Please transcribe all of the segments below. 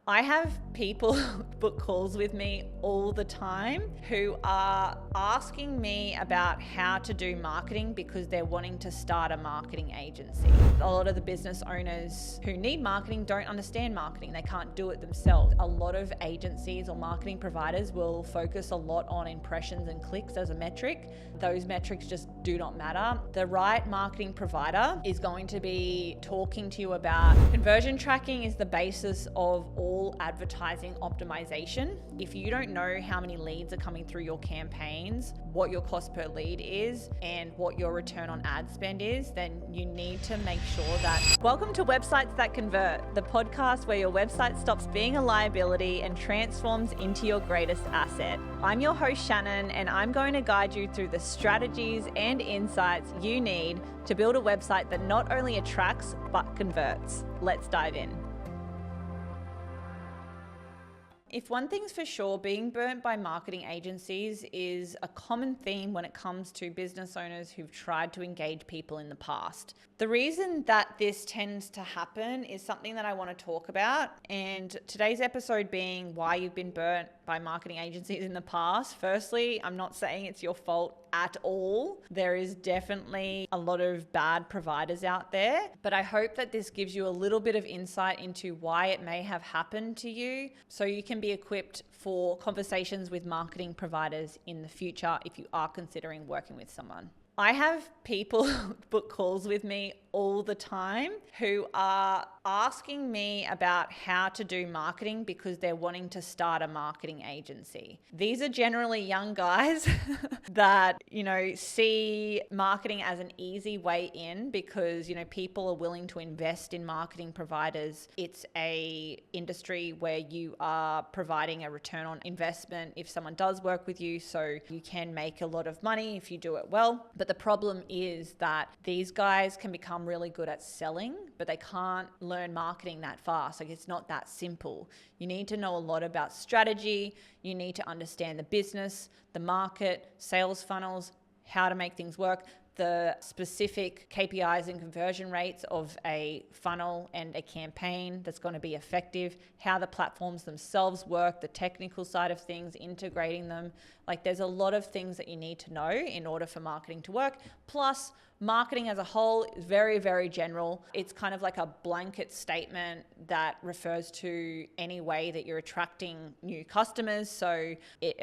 I have people book calls with me all the time who are asking me about how to do marketing because they're wanting to start a marketing agency. A lot of the business owners who need marketing don't understand marketing. They can't do it themselves. A lot of agencies or marketing providers will focus a lot on impressions and clicks as a metric. Those metrics just do not matter. The right marketing provider is going to be talking to you about conversion tracking is the basis of all advertising optimization. If you don't know how many leads are coming through your campaigns, what your cost per lead is, and what your return on ad spend is, then you need to make sure that... Welcome to Websites That Convert, the podcast where your website stops being a liability and transforms into your greatest asset. I'm your host, Shannon, and I'm going to guide you through the strategies and insights you need to build a website that not only attracts, but converts. Let's dive in. If one thing's for sure, being burnt by marketing agencies is a common theme when it comes to business owners who've tried to engage people in the past. The reason that this tends to happen is something that I want to talk about, and today's episode being why you've been burnt by marketing agencies in the past. Firstly, I'm not saying it's your fault at all. There is definitely a lot of bad providers out there, but I hope that this gives you a little bit of insight into why it may have happened to you so you can be equipped for conversations with marketing providers in the future if you are considering working with someone. I have people book calls with me all the time who are asking me about how to do marketing because they're wanting to start a marketing agency. These are generally young guys that, see marketing as an easy way in because, people are willing to invest in marketing providers. It's a industry where you are providing a return on investment if someone does work with you, so you can make a lot of money if you do it well. But the problem is that these guys can become really good at selling, but they can't learn marketing that fast. Like, it's not that simple. You need to know a lot about strategy. You need to understand the business, the market, sales funnels, how to make things work, the specific KPIs and conversion rates of a funnel and a campaign that's going to be effective, how the platforms themselves work, the technical side of things, integrating them. Like, there's a lot of things that you need to know in order for marketing to work. Plus, marketing as a whole is very, very general. It's kind of like a blanket statement that refers to any way that you're attracting new customers. So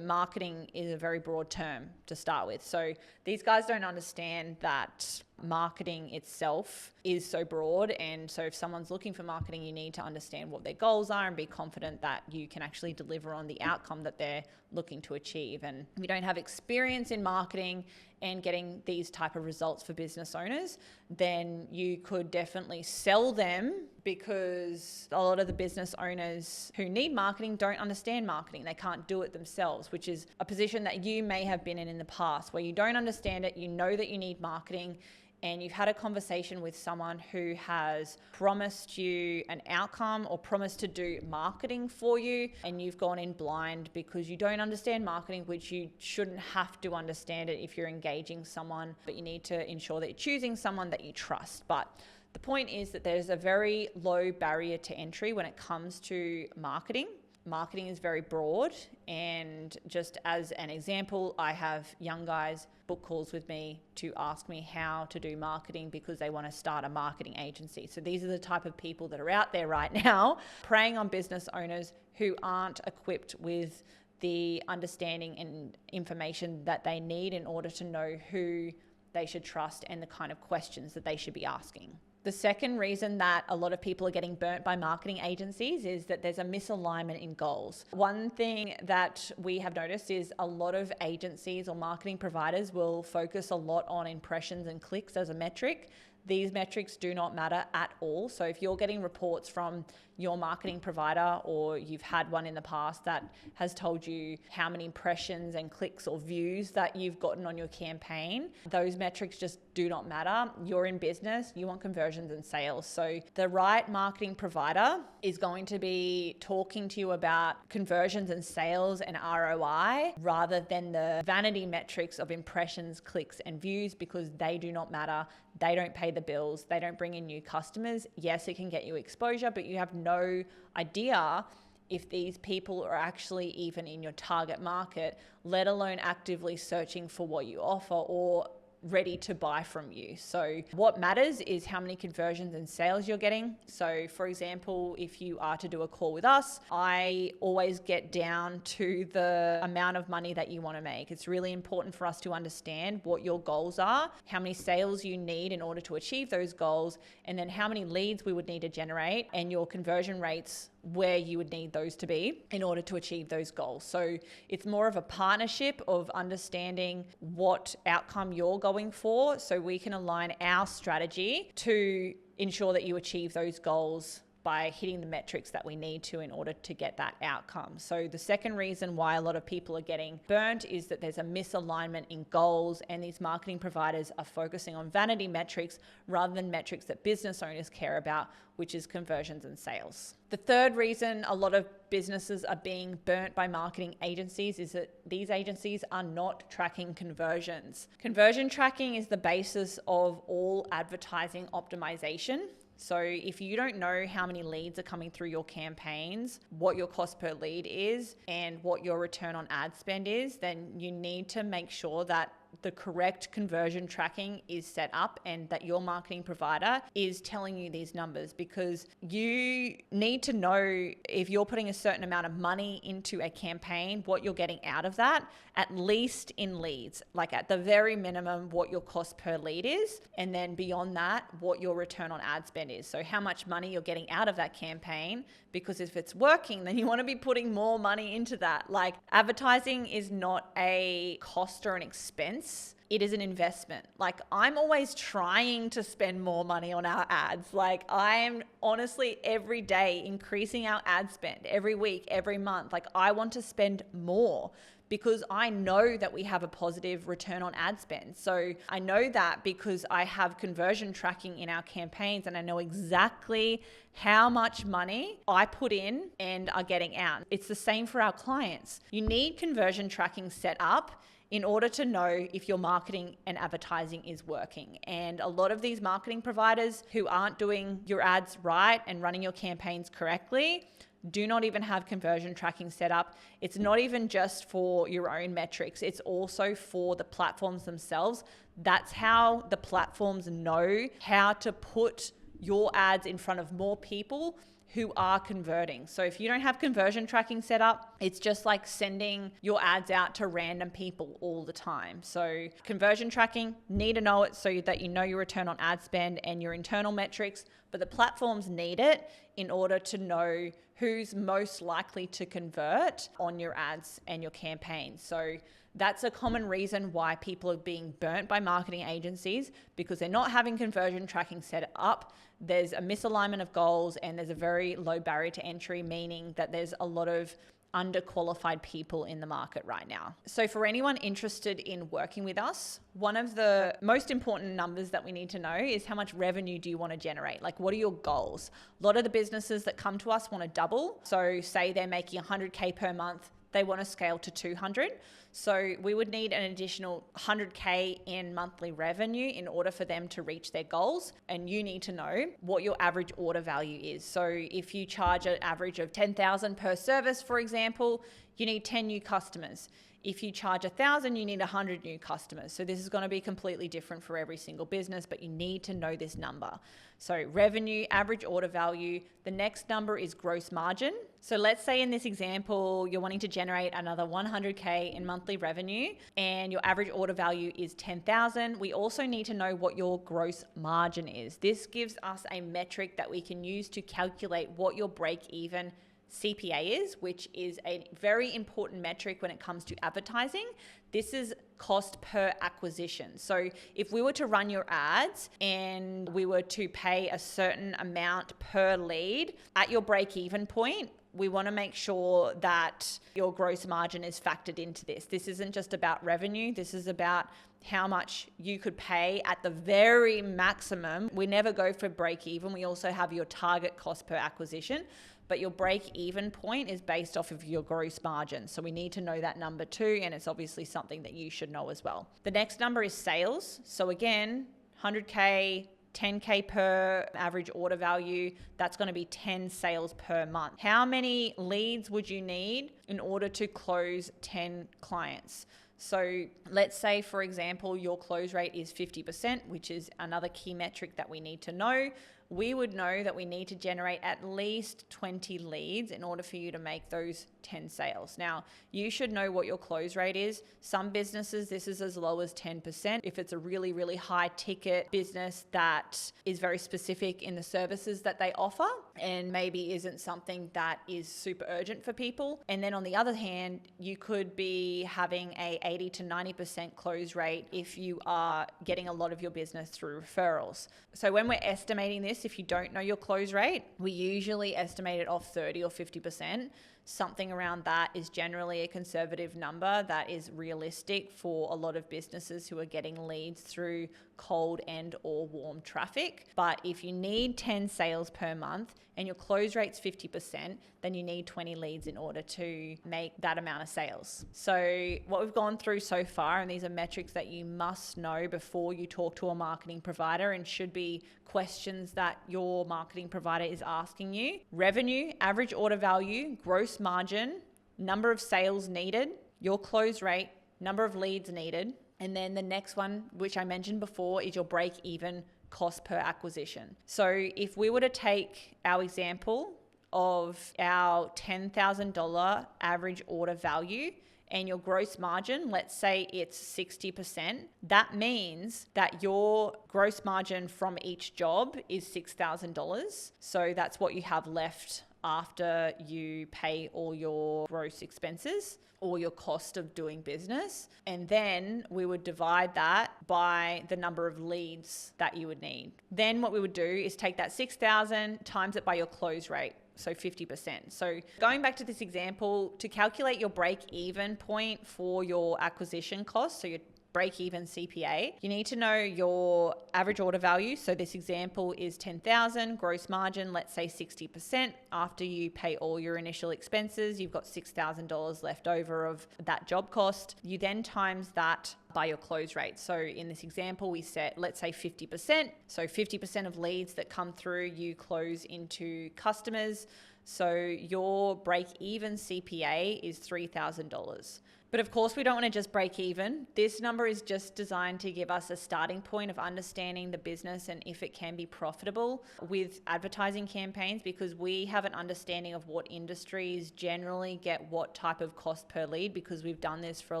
marketing is a very broad term to start with. So these guys don't understand that marketing itself is so broad, and so if someone's looking for marketing, you need to understand what their goals are and be confident that you can actually deliver on the outcome that they're looking to achieve. And if you don't have experience in marketing and getting these type of results for business owners, then you could definitely sell them, because a lot of the business owners who need marketing don't understand marketing. They can't do it themselves, which is a position that you may have been in the past, where you don't understand it, you know that you need marketing, and you've had a conversation with someone who has promised you an outcome or promised to do marketing for you, and you've gone in blind because you don't understand marketing, which you shouldn't have to understand it if you're engaging someone, but you need to ensure that you're choosing someone that you trust. But the point is that there's a very low barrier to entry when it comes to marketing. Marketing is very broad, and just as an example, I have young guys book calls with me to ask me how to do marketing because they want to start a marketing agency. So these are the type of people that are out there right now preying on business owners who aren't equipped with the understanding and information that they need in order to know who they should trust and the kind of questions that they should be asking. The second reason that a lot of people are getting burnt by marketing agencies is that there's a misalignment in goals. One thing that we have noticed is a lot of agencies or marketing providers will focus a lot on impressions and clicks as a metric. These metrics do not matter at all. So if you're getting reports from your marketing provider, or you've had one in the past that has told you how many impressions and clicks or views that you've gotten on your campaign, those metrics just do not matter. You're in business, you want conversions and sales. So the right marketing provider is going to be talking to you about conversions and sales and ROI rather than the vanity metrics of impressions, clicks, and views, because they do not matter. They don't pay the bills. They don't bring in new customers. Yes, it can get you exposure, but you have no idea if these people are actually even in your target market, let alone actively searching for what you offer or ready to buy from you. So what matters is how many conversions and sales you're getting. So for example, if you are to do a call with us, I always get down to the amount of money that you want to make. It's really important for us to understand what your goals are, how many sales you need in order to achieve those goals, and then how many leads we would need to generate, and your conversion rates where you would need those to be in order to achieve those goals. So it's more of a partnership of understanding what outcome you're going for, so we can align our strategy to ensure that you achieve those goals by hitting the metrics that we need to in order to get that outcome. So the second reason why a lot of people are getting burnt is that there's a misalignment in goals, and these marketing providers are focusing on vanity metrics rather than metrics that business owners care about, which is conversions and sales. The third reason a lot of businesses are being burnt by marketing agencies is that these agencies are not tracking conversions. Conversion tracking is the basis of all advertising optimization. So if you don't know how many leads are coming through your campaigns, what your cost per lead is, and what your return on ad spend is, then you need to make sure that the correct conversion tracking is set up and that your marketing provider is telling you these numbers, because you need to know if you're putting a certain amount of money into a campaign, what you're getting out of that, at least in leads, like at the very minimum, what your cost per lead is, and then beyond that, what your return on ad spend is. So how much money you're getting out of that campaign, because if it's working, then you want to be putting more money into that. Like, advertising is not a cost or an expense. It is an investment. Like, I'm always trying to spend more money on our ads. Like, I'm honestly every day increasing our ad spend every week, every month. Like, I want to spend more because I know that we have a positive return on ad spend. So I know that because I have conversion tracking in our campaigns, and I know exactly how much money I put in and are getting out. It's the same for our clients. You need conversion tracking set up in order to know if your marketing and advertising is working. And a lot of these marketing providers who aren't doing your ads right and running your campaigns correctly do not even have conversion tracking set up. It's not even just for your own metrics. It's also for the platforms themselves. That's how the platforms know how to put your ads in front of more people who are converting. So if you don't have conversion tracking set up, it's just like sending your ads out to random people all the time. So conversion tracking, need to know it so that you know your return on ad spend and your internal metrics, but the platforms need it in order to know who's most likely to convert on your ads and your campaigns. So that's a common reason why people are being burnt by marketing agencies, because they're not having conversion tracking set up. There's a misalignment of goals, and there's a very low barrier to entry, meaning that there's a lot of underqualified people in the market right now. So for anyone interested in working with us, one of the most important numbers that we need to know is how much revenue do you want to generate? Like, what are your goals? A lot of the businesses that come to us want to double. So say they're making 100K per month, they want to scale to 200. So we would need an additional 100K in monthly revenue in order for them to reach their goals. And you need to know what your average order value is. So if you charge an average of 10,000 per service, for example, you need 10 new customers. If you charge 1,000, you need 100 new customers. So this is going to be completely different for every single business, but you need to know this number. So revenue, average order value. The next number is gross margin. So let's say in this example, you're wanting to generate another 100K in monthly revenue and your average order value is 10,000. We also need to know what your gross margin is. This gives us a metric that we can use to calculate what your break-even CPA is, which is a very important metric when it comes to advertising. This is cost per acquisition. So if we were to run your ads and we were to pay a certain amount per lead at your break-even point, we want to make sure that your gross margin is factored into this. This isn't just about revenue. This is about how much you could pay at the very maximum. We never go for break even. We also have your target cost per acquisition, but your break even point is based off of your gross margin. So we need to know that number too, and it's obviously something that you should know as well. The next number is sales. So again, 100K, 10K per average order value, that's going to be 10 sales per month. How many leads would you need in order to close 10 clients? So let's say, for example, your close rate is 50%, which is another key metric that we need to know. We would know that we need to generate at least 20 leads in order for you to make those 10 sales. Now, you should know what your close rate is. Some businesses, this is as low as 10%. If it's a really, really high ticket business that is very specific in the services that they offer and maybe isn't something that is super urgent for people. And then on the other hand, you could be having a 80 to 90% close rate if you are getting a lot of your business through referrals. So when we're estimating this, if you don't know your close rate, we usually estimate it off 30 or 50%. Something around that is generally a conservative number that is realistic for a lot of businesses who are getting leads through cold and or warm traffic. But if you need 10 sales per month and your close rate's 50%, then you need 20 leads in order to make that amount of sales. So what we've gone through so far, and these are metrics that you must know before you talk to a marketing provider and should be questions that your marketing provider is asking you: revenue, average order value, gross margin, number of sales needed, your close rate, number of leads needed. And then the next one, which I mentioned before, is your break even cost per acquisition. So if we were to take our example of our $10,000 average order value and your gross margin, let's say it's 60%, that means that your gross margin from each job is $6,000. So that's what you have left after you pay all your gross expenses or your cost of doing business. And then we would divide that by the number of leads that you would need. Then what we would do is take that 6,000 times it by your close rate. So 50%. So going back to this example, to calculate your break-even point for your acquisition cost, so your break-even CPA, you need to know your average order value. So this example is 10,000, gross margin, let's say 60%. After you pay all your initial expenses, you've got $6,000 left over of that job cost. You then times that by your close rate. So in this example, we set, let's say 50%. So 50% of leads that come through, you close into customers. So your break-even CPA is $3,000. But of course, we don't want to just break even. This number is just designed to give us a starting point of understanding the business and if it can be profitable with advertising campaigns, because we have an understanding of what industries generally get what type of cost per lead, because we've done this for a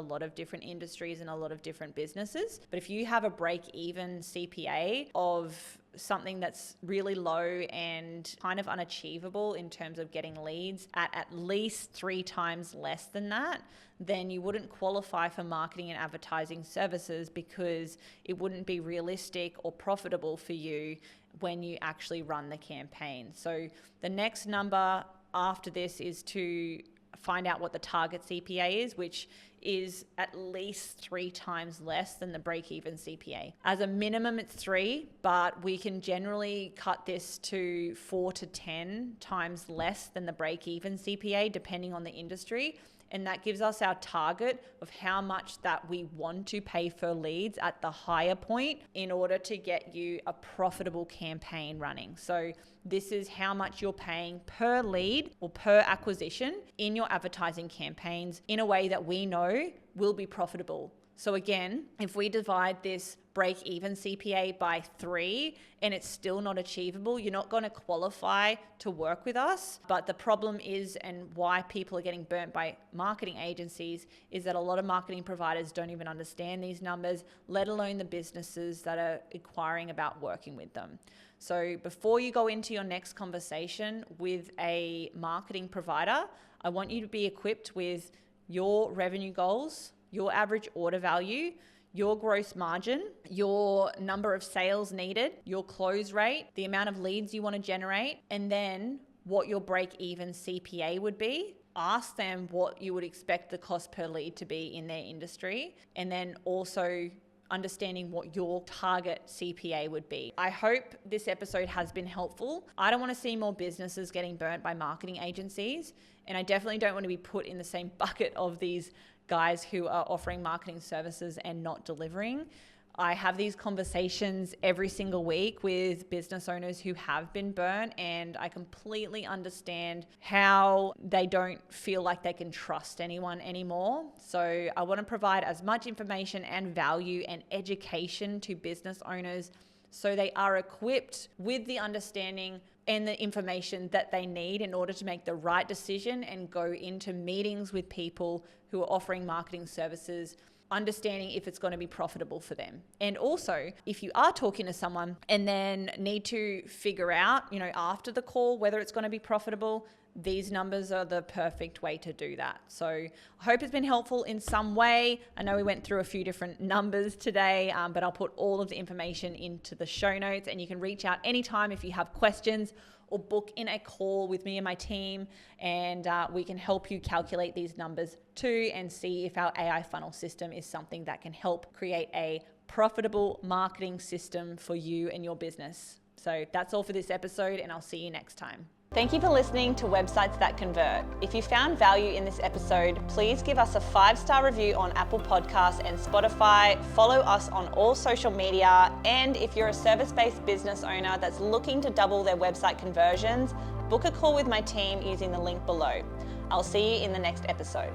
lot of different industries and a lot of different businesses. But if you have a break-even CPA of something that's really low and kind of unachievable in terms of getting leads at least 3 times less than that, then you wouldn't qualify for marketing and advertising services, because it wouldn't be realistic or profitable for you when you actually run the campaign. So the next number after this is to find out what the target CPA is, which is at least 3 times less than the break-even CPA. As a minimum, it's 3, but we can generally cut this to 4 to 10 times less than the break-even CPA, depending on the industry. And that gives us our target of how much that we want to pay for leads at the higher point in order to get you a profitable campaign running. So this is how much you're paying per lead or per acquisition in your advertising campaigns in a way that we know will be profitable. So again, if we divide this break-even CPA by 3 and it's still not achievable, you're not going to qualify to work with us. But the problem is, and why people are getting burnt by marketing agencies, is that a lot of marketing providers don't even understand these numbers, let alone the businesses that are inquiring about working with them. So before you go into your next conversation with a marketing provider, I want you to be equipped with your revenue goals, your average order value, your gross margin, your number of sales needed, your close rate, the amount of leads you want to generate, and then what your break-even CPA would be. Ask them what you would expect the cost per lead to be in their industry, and then also understanding what your target CPA would be. I hope this episode has been helpful. I don't want to see more businesses getting burnt by marketing agencies, and I definitely don't want to be put in the same bucket of these guys who are offering marketing services and not delivering. I have these conversations every single week with business owners who have been burnt, and I completely understand how they don't feel like they can trust anyone anymore. So I want to provide as much information and value and education to business owners so they are equipped with the understanding and the information that they need in order to make the right decision and go into meetings with people who are offering marketing services, understanding if it's going to be profitable for them. And also, if you are talking to someone and then need to figure out, after the call, whether it's going to be profitable, these numbers are the perfect way to do that. So I hope it's been helpful in some way. I know we went through a few different numbers today, but I'll put all of the information into the show notes, and you can reach out anytime if you have questions or book in a call with me and my team, and we can help you calculate these numbers too and see if our AI funnel system is something that can help create a profitable marketing system for you and your business. So that's all for this episode, and I'll see you next time. Thank you for listening to Websites That Convert. If you found value in this episode, please give us a 5-star review on Apple Podcasts and Spotify. Follow us on all social media. And if you're a service-based business owner that's looking to double their website conversions, book a call with my team using the link below. I'll see you in the next episode.